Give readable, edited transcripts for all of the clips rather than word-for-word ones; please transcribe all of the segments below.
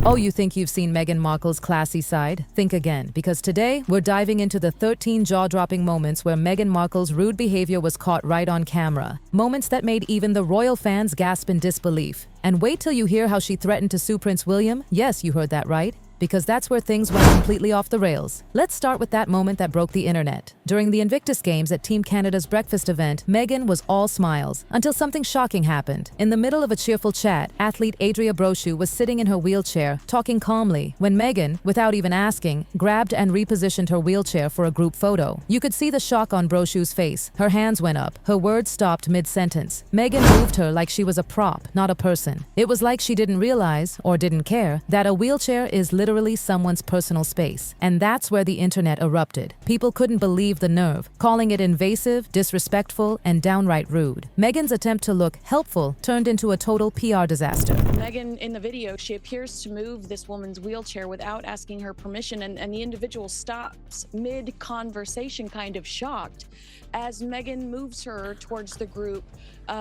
Oh, you think you've seen Meghan Markle's classy side? Think again, because today we're diving into the 13 jaw-dropping moments where Meghan Markle's rude behavior was caught right on camera. Moments that made even the royal fans gasp in disbelief. And wait till you hear how she threatened to sue Prince William. Yes, you heard that right. Because that's where things went completely off the rails. Let's start with that moment that broke the internet. During the Invictus Games at Team Canada's breakfast event, Meghan was all smiles, until something shocking happened. In the middle of a cheerful chat, athlete Adria Brochu was sitting in her wheelchair, talking calmly, when Meghan, without even asking, grabbed and repositioned her wheelchair for a group photo. You could see the shock on Brochu's face. Her hands went up. Her words stopped mid-sentence. Meghan moved her like she was a prop, not a person. It was like she didn't realize, or didn't care, that a wheelchair is literally someone's personal space. And that's where the internet erupted. People couldn't believe the nerve, calling it invasive, disrespectful, and downright rude. Meghan's attempt to look helpful turned into a total PR disaster. Meghan, in the video, she appears to move this woman's wheelchair without asking her permission, and the individual stops mid-conversation, kind of shocked, as Meghan moves her towards the group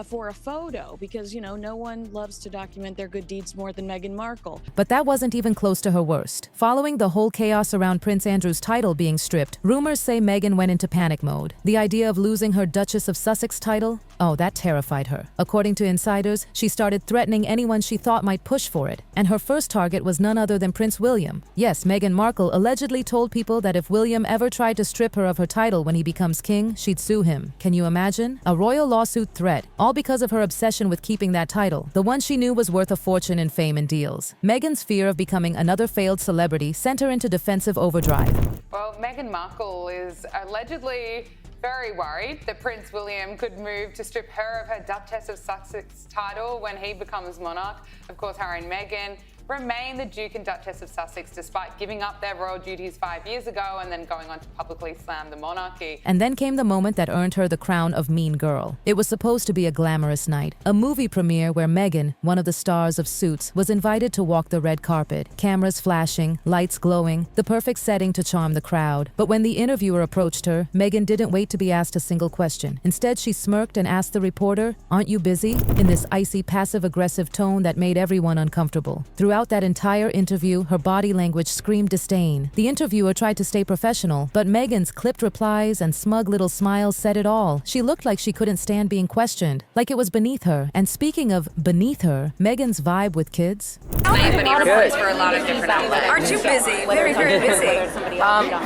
for a photo, because, you know, no one loves to document their good deeds more than Meghan Markle. But that wasn't even close to her worst. Following the whole chaos around Prince Andrew's title being stripped, rumors say Meghan went into panic mode. The idea of losing her Duchess of Sussex title? Oh, that terrified her. According to insiders, she started threatening anyone she thought might push for it, and her first target was none other than Prince William. Yes, Meghan Markle allegedly told people that if William ever tried to strip her of her title when he becomes king, she'd sue him. Can you imagine? A royal lawsuit threat, all because of her obsession with keeping that title, the one she knew was worth a fortune in fame and deals. Meghan's fear of becoming another failed celebrity sent her into defensive overdrive. Well, Meghan Markle is allegedly very worried that Prince William could move to strip her of her Duchess of Sussex title when he becomes monarch. Of course, Harry and Meghan remain the Duke and Duchess of Sussex despite giving up their royal duties 5 years ago and then going on to publicly slam the monarchy. And then came the moment that earned her the crown of Mean Girl. It was supposed to be a glamorous night, a movie premiere where Meghan, one of the stars of Suits, was invited to walk the red carpet, cameras flashing, lights glowing, the perfect setting to charm the crowd. But when the interviewer approached her, Meghan didn't wait to be asked a single question. Instead, she smirked and asked the reporter, "Aren't you busy?" in this icy, passive-aggressive tone that made everyone uncomfortable. Throughout that entire interview, her body language screamed disdain. The interviewer tried to stay professional, but Meghan's clipped replies and smug little smiles said it all. She looked like she couldn't stand being questioned, like it was beneath her. And speaking of beneath her, Meghan's vibe with kids? Anybody reports for a lot of different outlets. Aren't you busy? Very, very busy.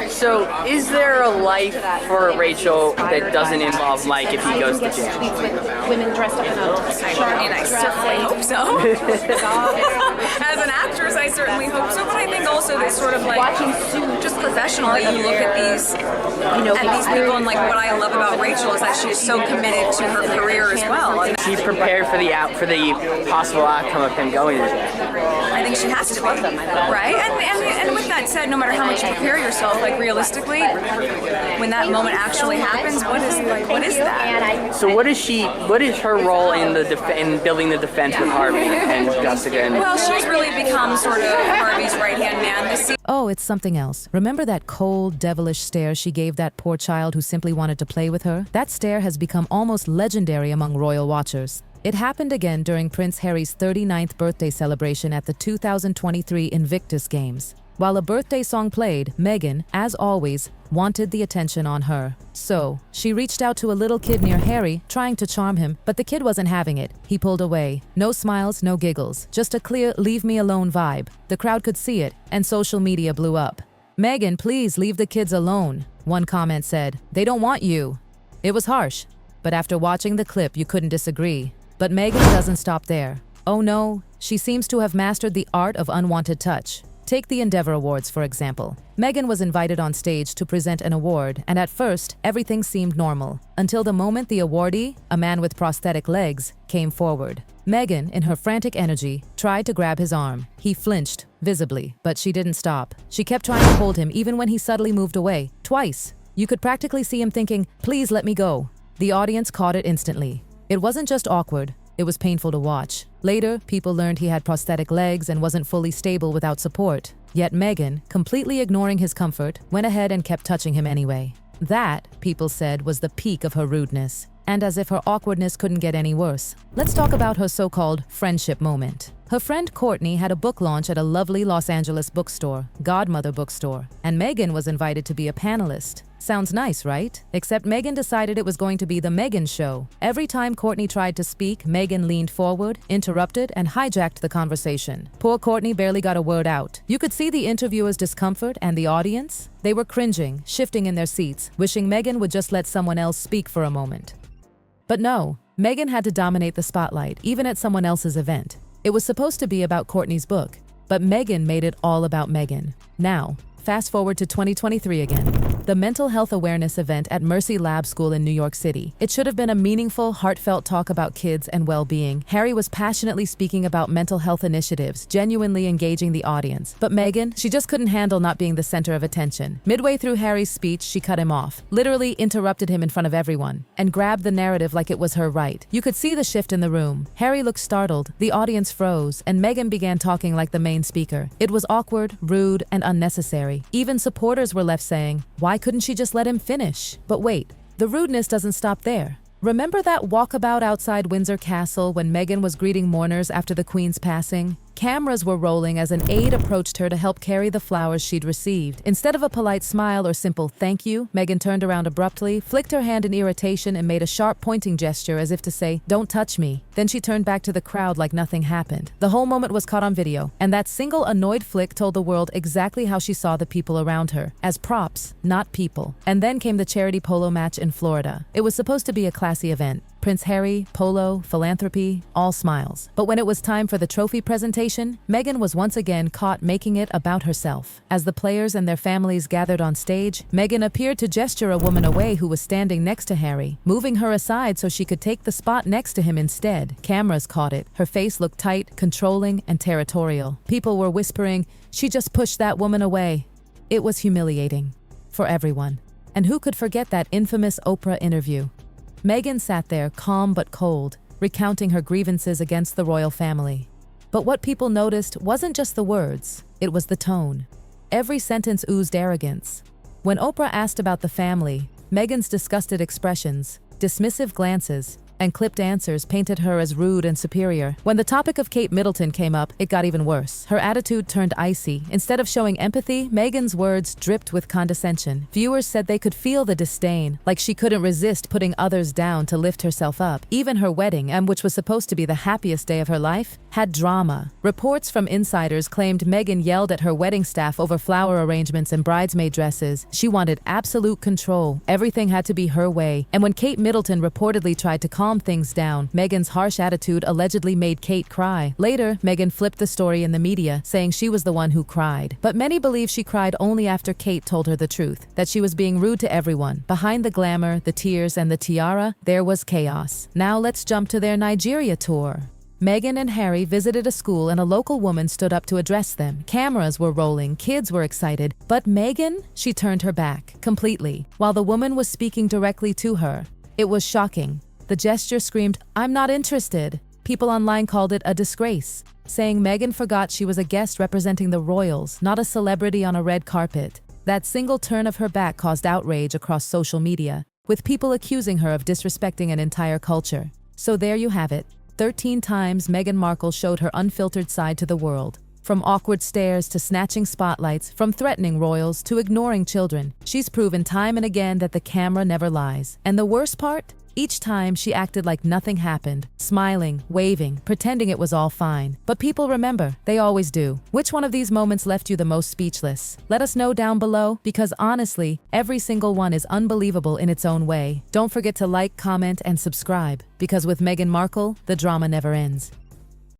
So is there a life for Rachel that doesn't involve Mike if he goes to jail? Women dressed up in I certainly hope so. As an actress, I certainly hope so, but I think also this sort of like just professionally, you look at these, these people, and like what I love about Rachel is that she's so committed to her career as well. And She's prepared for the possible outcome of him going to jail. I think she has to be, right? And with that said, no matter how much you prepare yourself, like realistically, when that moment actually happens, what is that? So what is her role in in building the defense with Harvey and Jessica? Well, she's really become sort of Harvey's right-hand man. Oh, it's something else. Remember that cold, devilish stare she gave that poor child who simply wanted to play with her? That stare has become almost legendary among royal watchers. It happened again during Prince Harry's 39th birthday celebration at the 2023 Invictus Games. While a birthday song played, Meghan, as always, wanted the attention on her. So, she reached out to a little kid near Harry, trying to charm him, but the kid wasn't having it. He pulled away. No smiles, no giggles. Just a clear leave me alone vibe. The crowd could see it, and social media blew up. "Meghan, please leave the kids alone," one comment said. "They don't want you." It was harsh, but after watching the clip, you couldn't disagree. But Meghan doesn't stop there. Oh no, she seems to have mastered the art of unwanted touch. Take the Endeavor Awards, for example. Meghan was invited on stage to present an award, and at first, everything seemed normal, until the moment the awardee, a man with prosthetic legs, came forward. Meghan, in her frantic energy, tried to grab his arm. He flinched, visibly, but she didn't stop. She kept trying to hold him even when he subtly moved away, twice. You could practically see him thinking, "Please let me go." The audience caught it instantly. It wasn't just awkward, it was painful to watch. Later, people learned he had prosthetic legs and wasn't fully stable without support. Yet Meghan, completely ignoring his comfort, went ahead and kept touching him anyway. That, people said, was the peak of her rudeness. And as if her awkwardness couldn't get any worse, let's talk about her so-called friendship moment. Her friend Courtney had a book launch at a lovely Los Angeles bookstore, Godmother Bookstore, and Meghan was invited to be a panelist. Sounds nice, right? Except Meghan decided it was going to be the Meghan show. Every time Courtney tried to speak, Meghan leaned forward, interrupted, and hijacked the conversation. Poor Courtney barely got a word out. You could see the interviewer's discomfort and the audience. They were cringing, shifting in their seats, wishing Meghan would just let someone else speak for a moment. But no, Meghan had to dominate the spotlight, even at someone else's event. It was supposed to be about Courtney's book, but Meghan made it all about Meghan. Now, fast forward to 2023 again. The mental health awareness event at Mercy Lab School in New York City. It should have been a meaningful, heartfelt talk about kids and well-being. Harry was passionately speaking about mental health initiatives, genuinely engaging the audience. But Meghan, she just couldn't handle not being the center of attention. Midway through Harry's speech, she cut him off, literally interrupted him in front of everyone, and grabbed the narrative like it was her right. You could see the shift in the room. Harry looked startled, the audience froze, and Meghan began talking like the main speaker. It was awkward, rude, and unnecessary. Even supporters were left saying, why couldn't she just let him finish? But wait, the rudeness doesn't stop there. Remember that walkabout outside Windsor Castle when Meghan was greeting mourners after the Queen's passing? Cameras were rolling as an aide approached her to help carry the flowers she'd received. Instead of a polite smile or simple thank you, Meghan turned around abruptly, flicked her hand in irritation, and made a sharp pointing gesture as if to say, "Don't touch me." Then she turned back to the crowd like nothing happened. The whole moment was caught on video, and that single annoyed flick told the world exactly how she saw the people around her, as props, not people. And then came the charity polo match in Florida. It was supposed to be a classy event. Prince Harry, polo, philanthropy, all smiles. But when it was time for the trophy presentation, Meghan was once again caught making it about herself. As the players and their families gathered on stage, Meghan appeared to gesture a woman away who was standing next to Harry, moving her aside so she could take the spot next to him instead. Cameras caught it. Her face looked tight, controlling, and territorial. People were whispering, "She just pushed that woman away." It was humiliating. For everyone. And who could forget that infamous Oprah interview? Meghan sat there, calm but cold, recounting her grievances against the royal family. But what people noticed wasn't just the words, it was the tone. Every sentence oozed arrogance. When Oprah asked about the family, Meghan's disgusted expressions, dismissive glances, and clipped answers painted her as rude and superior. When the topic of Kate Middleton came up, it got even worse. Her attitude turned icy. Instead of showing empathy, Meghan's words dripped with condescension. Viewers said they could feel the disdain, like she couldn't resist putting others down to lift herself up. Even her wedding, which was supposed to be the happiest day of her life, had drama. Reports from insiders claimed Meghan yelled at her wedding staff over flower arrangements and bridesmaid dresses. She wanted absolute control. Everything had to be her way. And when Kate Middleton reportedly tried to calm things down, Meghan's harsh attitude allegedly made Kate cry. Later, Meghan flipped the story in the media, saying she was the one who cried. But many believe she cried only after Kate told her the truth, that she was being rude to everyone. Behind the glamour, the tears, and the tiara, there was chaos. Now let's jump to their Nigeria tour. Meghan and Harry visited a school and a local woman stood up to address them. Cameras were rolling, kids were excited, but Meghan, she turned her back, completely, while the woman was speaking directly to her. It was shocking. The gesture screamed, "I'm not interested." People online called it a disgrace, saying Meghan forgot she was a guest representing the royals, not a celebrity on a red carpet. That single turn of her back caused outrage across social media, with people accusing her of disrespecting an entire culture. So there you have it. 13 times Meghan Markle showed her unfiltered side to the world. From awkward stares to snatching spotlights, from threatening royals to ignoring children, she's proven time and again that the camera never lies. And the worst part? Each time she acted like nothing happened, smiling, waving, pretending it was all fine. But people remember, they always do. Which one of these moments left you the most speechless? Let us know down below, because honestly, every single one is unbelievable in its own way. Don't forget to like, comment, and subscribe, because with Meghan Markle, the drama never ends.